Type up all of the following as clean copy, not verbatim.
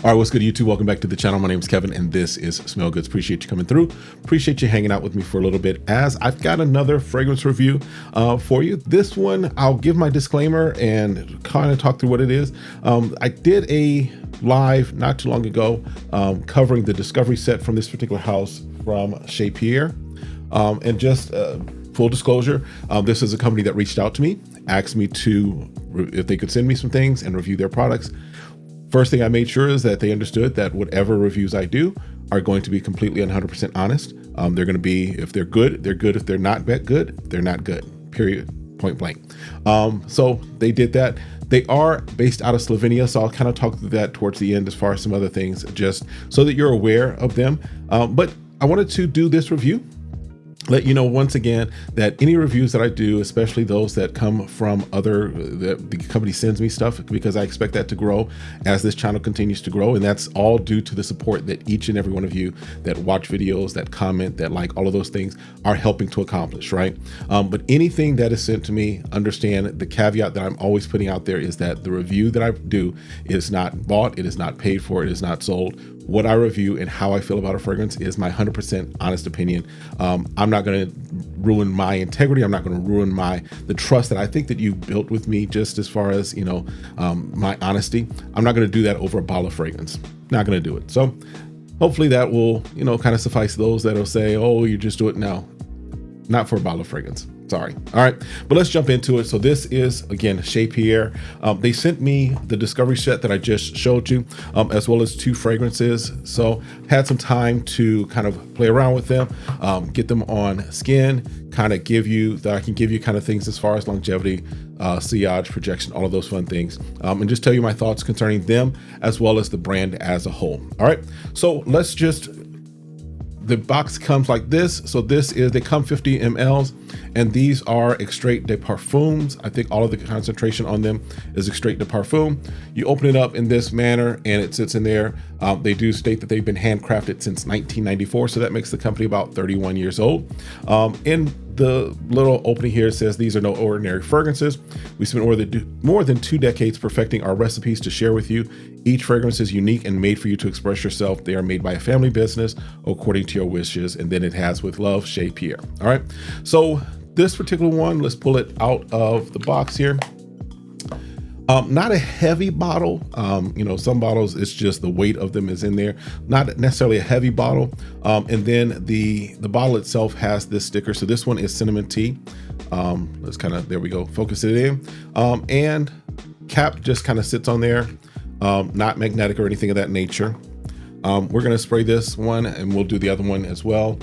All right, what's good, YouTube? Welcome back to the channel. My name is Kevin, and this is SmellGoodz. Appreciate you coming through. Appreciate you hanging out with me for a little bit, as I've got another fragrance review for you. This one, I'll give my disclaimer and kind of talk through what it is. I did a live not too long ago covering the discovery set from this particular house from CHEZ Pierre. And just full disclosure, this is a company that reached out to me, asked me to, if they could send me some things and review their products. First thing I made sure is that they understood that whatever reviews I do are going to be completely 100% honest. They're going to be, if they're good, they're good. If they're not good, they're not good, period, point blank. So they did that. They are based out of Slovenia, so I'll kind of talk through that towards the end as far as some other things, just so that you're aware of them. But I wanted to do this review, let you know once again that any reviews that I do, especially those that come from the company sends me stuff, because I expect that to grow as this channel continues to grow. And that's all due to the support that each and every one of you that watch videos, that comment, that like, all of those things are helping to accomplish, right? But anything that is sent to me, understand the caveat that I'm always putting out there is that the review that I do is not bought, it is not paid for, it is not sold. What I review and how I feel about a fragrance is my 100% honest opinion. I'm not going to ruin my integrity. I'm not going to ruin the trust that I think that you built with me, just as far as, my honesty. I'm not going to do that over a bottle of fragrance. Not going to do it. So hopefully that will, kind of suffice those that'll say, oh, you just do it now. Not for a bottle of fragrance. Sorry. All right, but let's jump into it. So this is, again, CHEZ Pierrere. They sent me the discovery set that I just showed you, as well as 2 fragrances. So had some time to kind of play around with them, get them on skin, kind of give you that I can give you kind of things as far as longevity, sillage, projection, all of those fun things, and just tell you my thoughts concerning them as well as the brand as a whole. All right, so let's just. The box comes like this. So they come 50 mLs, and these are extrait de parfums. I think all of the concentration on them is extrait de parfum. You open it up in this manner and it sits in there. They do state that they've been handcrafted since 1994. So that makes the company about 31 years old. In the little opening here, it says these are no ordinary fragrances. We spent more than 2 decades perfecting our recipes to share with you. Each fragrance is unique and made for you to express yourself. They are made by a family business according to your wishes. And then it has with love, CHEZ Pierrere. All right. So this particular one, let's pull it out of the box here. Not a heavy bottle. Some bottles, it's just the weight of them is in there. Not necessarily a heavy bottle. And then the bottle itself has this sticker. So this one is cinnamon tea. Let's kind of, there we go, focus it in. And cap just kind of sits on there. Not magnetic or anything of that nature. We're going to spray this one and we'll do the other one as well.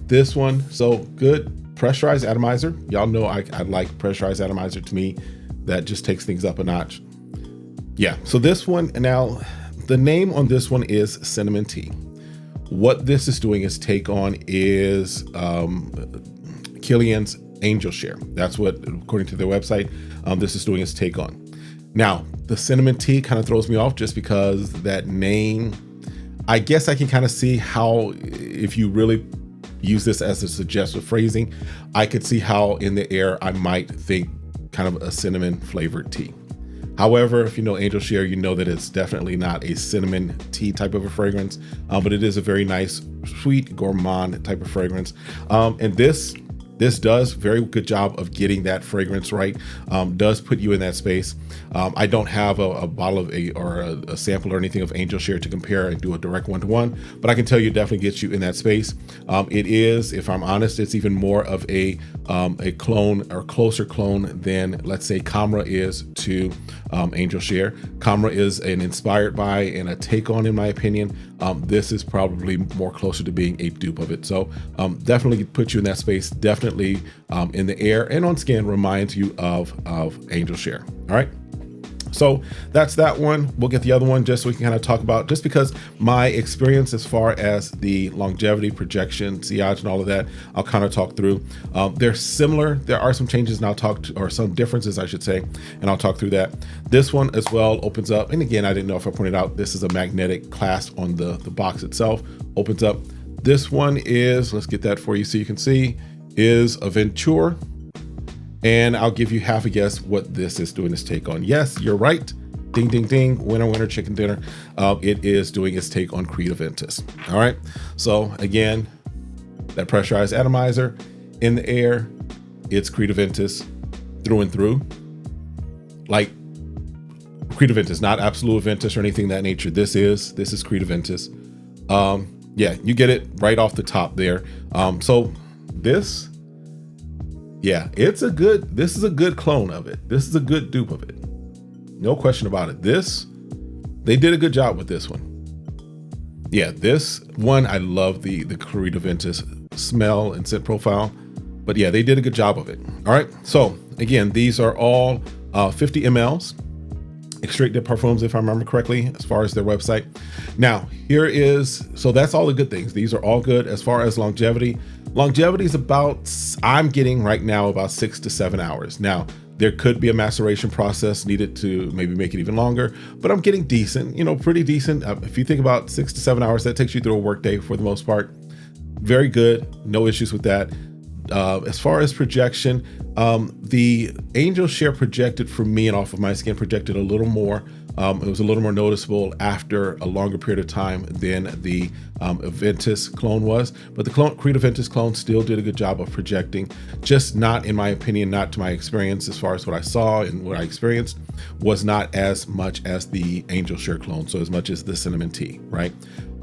This one, so good pressurized atomizer. Y'all know I like pressurized atomizer. To me, that just takes things up a notch. Yeah, so this one, now the name on this one is cinnamon tea. What this is doing is take on is Kilian's angel share. That's what, according to their website, this is doing is take on. Now, the cinnamon tea kind of throws me off just because that name, I guess I can kind of see how, if you really use this as a suggestive phrasing, I could see how in the air I might think kind of a cinnamon flavored tea. However, if you know angel share, you know that it's definitely not a cinnamon tea type of a fragrance, but it is a very nice, sweet, gourmand type of fragrance. And this does very good job of getting that fragrance right, does put you in that space. I don't have a bottle of a sample or anything of angel share to compare and do a direct one-to-one, but I can tell you it definitely gets you in that space. It is, if I'm honest, it's even more of a clone or closer clone than, let's say, Camera is to angel share. Camera is an inspired by and a take on, in my opinion. This is probably more closer to being a dupe of it. So definitely put you in that space. Definitely in the air and on skin reminds you of angel share. All right. So that's that one. We'll get the other one just so we can kind of talk about, just because my experience as far as the longevity, projection, sillage, and all of that, I'll kind of talk through. They're similar. There are some changes, and or some differences, I should say, and I'll talk through that. This one as well opens up, and again, I didn't know if I pointed out, this is a magnetic clasp on the box itself. Opens up. This one is, let's get that for you so you can see, is Aventure. And I'll give you half a guess what this is doing this take on. Yes, you're right. ding, ding, ding, winner, winner, chicken dinner. It is doing its take on Creed Aventus. All right. So again, that pressurized atomizer in the air, it's Creed Aventus through and through. Like Creed Aventus, not Absolute Aventus or anything of that nature. This is Creed Aventus. Yeah, you get it right off the top there. So this, yeah, this is a good clone of it. This is a good dupe of it. No question about it. They did a good job with this one. Yeah, this one, I love the Creed Aventus smell and scent profile, but yeah, they did a good job of it. All right. So again, these are all 50 mLs. Extrait de Parfums, if I remember correctly, as far as their website. Now, so that's all the good things. These are all good. As far as longevity is about, I'm getting right now about 6 to 7 hours. Now, there could be a maceration process needed to maybe make it even longer, but I'm getting decent, pretty decent. If you think about 6 to 7 hours, that takes you through a workday for the most part. Very good. No issues with that. As far as projection, the Angel Share projected for me and off of my skin projected a little more. It was a little more noticeable after a longer period of time than the Aventus clone was, but the Creed Aventus clone still did a good job of projecting, just not, in my opinion, not to my experience, as far as what I saw and what I experienced, was not as much as the Angel Share clone, so as much as the Cinnamon Tea, right?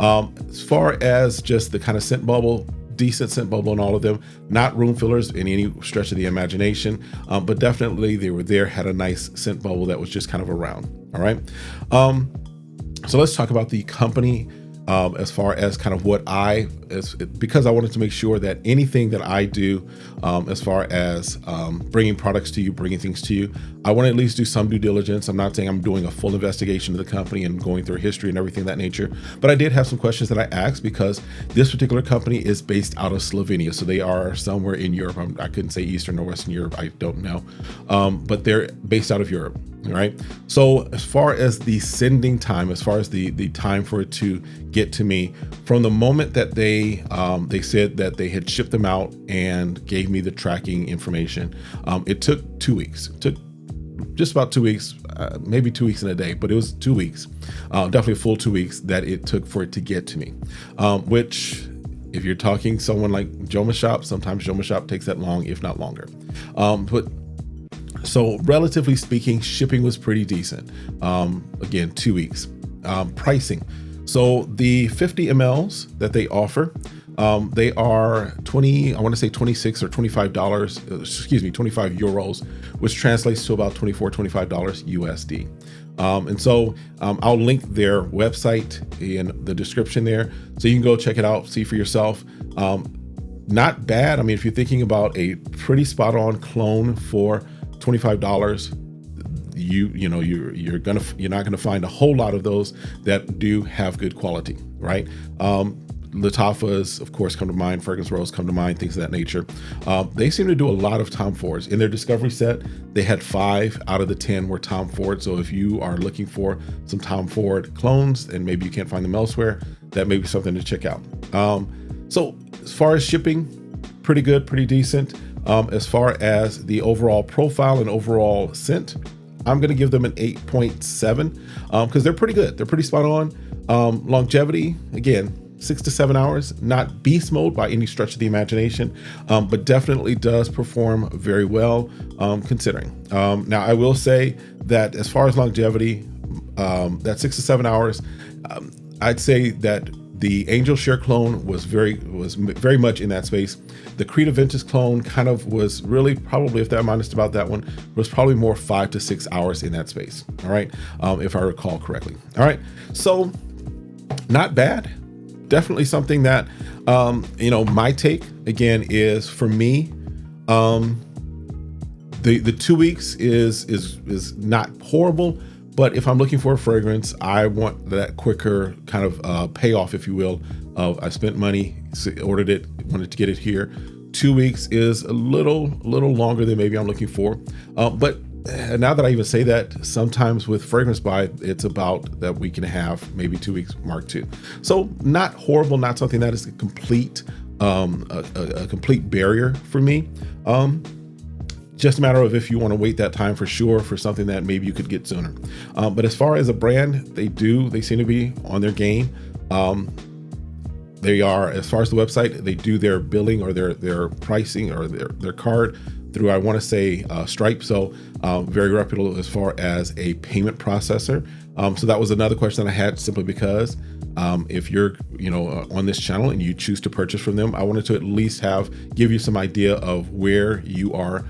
As far as just the kind of scent bubble, decent scent bubble in all of them, not room fillers in any stretch of the imagination, but definitely they were there, had a nice scent bubble that was just kind of around. All right. So let's talk about the company as far as kind of because I wanted to make sure that anything that I do as far as bringing products to you, bringing things to you, I want to at least do some due diligence. I'm not saying I'm doing a full investigation of the company and going through history and everything of that nature, but I did have some questions that I asked because this particular company is based out of Slovenia. So they are somewhere in Europe. I couldn't say Eastern or Western Europe. I don't know. But they're based out of Europe. All right. So as far as the sending time, as far as the time for it to get to me, from the moment that they said that they had shipped them out and gave me the tracking information, it took 2 weeks. It took just about 2 weeks, maybe 2 weeks in a day, but it was 2 weeks, definitely a full 2 weeks that it took for it to get to me, which, if you're talking someone like Joma Shop, sometimes Joma Shop takes that long, if not longer. So relatively speaking, shipping was pretty decent. Again, 2 weeks. Pricing. So the 50 mLs that they offer, they are 26 or $25, excuse me, 25 euros, which translates to about $24, $25 USD. And so I'll link their website in the description there, so you can go check it out, see for yourself. Not bad. I mean, if you're thinking about a pretty spot on clone for $25, you're not gonna find a whole lot of those that do have good quality, right? Lattafas, of course, come to mind. Fragrance Rose come to mind. Things of that nature. They seem to do a lot of Tom Fords in their discovery set. They had 5 out of the 10 were Tom Ford. So if you are looking for some Tom Ford clones and maybe you can't find them elsewhere, that may be something to check out. So as far as shipping, pretty good, pretty decent. As far as the overall profile and overall scent, I'm going to give them an 8.7 because they're pretty good. They're pretty spot on. Longevity, again, 6 to 7 hours, not beast mode by any stretch of the imagination, but definitely does perform very well considering. Now, I will say that as far as longevity, that 6 to 7 hours, I'd say that the Angel Share clone was very much in that space. The Creed Aventus clone kind of was really probably, if that minus about that one, was probably more 5 to 6 hours in that space. All right, if I recall correctly. All right, so not bad. Definitely something that my take again is, for me, the 2 weeks is not horrible. But if I'm looking for a fragrance, I want that quicker kind of payoff, if you will, of I spent money, ordered it, wanted to get it here. 2 weeks is a little longer than maybe I'm looking for. But now that I even say that, sometimes with fragrance buy, it's about that week and a half, maybe 2 weeks mark too. So not horrible, not something that is a complete barrier for me. Just a matter of if you want to wait that time for sure for something that maybe you could get sooner. But as far as a brand, they seem to be on their game. They are, as far as the website, they do their billing or their pricing or their card through, I want to say, Stripe. So very reputable as far as a payment processor. So that was another question that I had, simply because if you're on this channel and you choose to purchase from them, I wanted to at least give you some idea of where you are.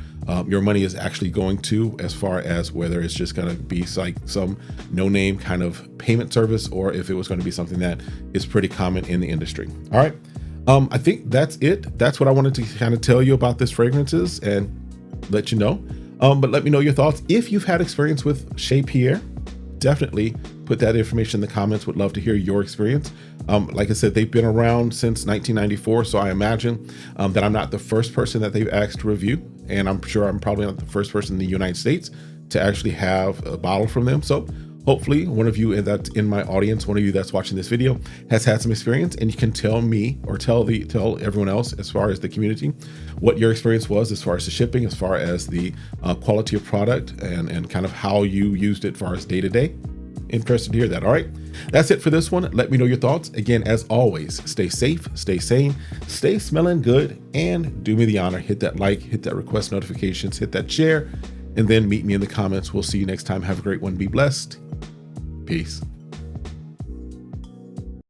Your money is actually going to, as far as whether it's just going to be like some no-name kind of payment service, or if it was going to be something that is pretty common in the industry. All right. I think that's it. That's what I wanted to kind of tell you about this fragrances and let you know. But let me know your thoughts. If you've had experience with CHEZ Pierre, definitely put that information in the comments. Would love to hear your experience. Like I said, they've been around since 1994. So I imagine that I'm not the first person that they've asked to review. And I'm sure I'm probably not the first person in the United States to actually have a bottle from them. So hopefully one of you that's in my audience, one of you that's watching this video, has had some experience, and you can tell me or tell everyone else, as far as the community, what your experience was as far as the shipping, as far as the quality of product, and kind of how you used it as far as day to day. Interested to hear that. All right, that's it for this one. Let me know your thoughts. Again, as always, stay safe, stay sane, stay smelling good, and do me the honor, hit that like, hit that request notifications, hit that share, and then meet me in the comments. We'll see you next time. Have a great one. Be blessed. Peace.